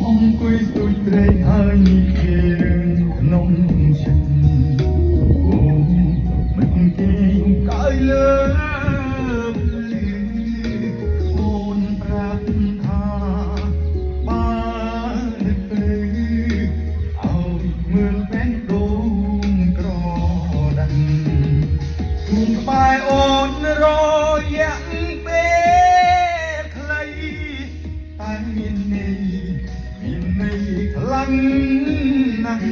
អង្គុយស្ទួយត្រេកហើយនិយាយរឿងក្នុងចិត្តអូមិនគេកាយលើអូនប្រាប់ថាបាននឹកព្រឺឲ្យមើលពេញដួងក្រដាំទូនក្បែរអូនរយៈពេលខ្លីតែមានន័យខ្លាំងណាស់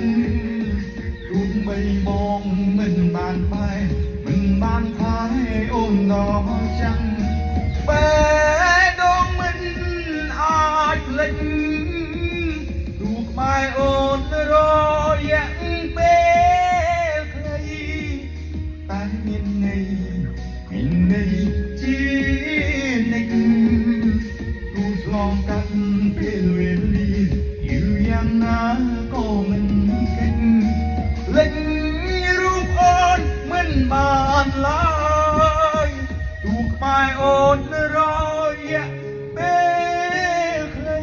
រូបបីបងមិនបានបែរមិនបានថែអូនដល់ចាំបែដងមិនអាចភ្លេចរូបក្បែរអូនរយៈពេលខ្លីតែមានន័យជានិច្ចទូឆ្លងកាត់ពេលវេលាយូរយ៉ាងណាក៏មិនគេចលេចរូបអូនមិនបានឡើយទូក្បែរអូនរយៈពេលខ្លី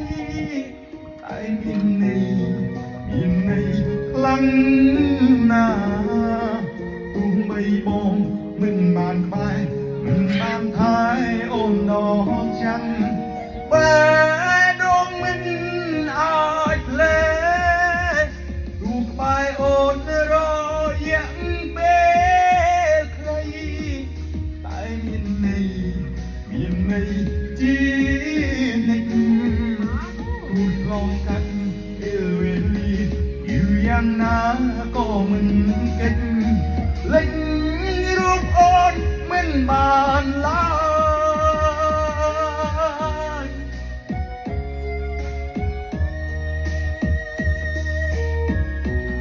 តែមានន័យខ្លាំងណាស់ទោះបីបងមិនបានក្បែរមិនបានថែអូនដល់ចាំបែ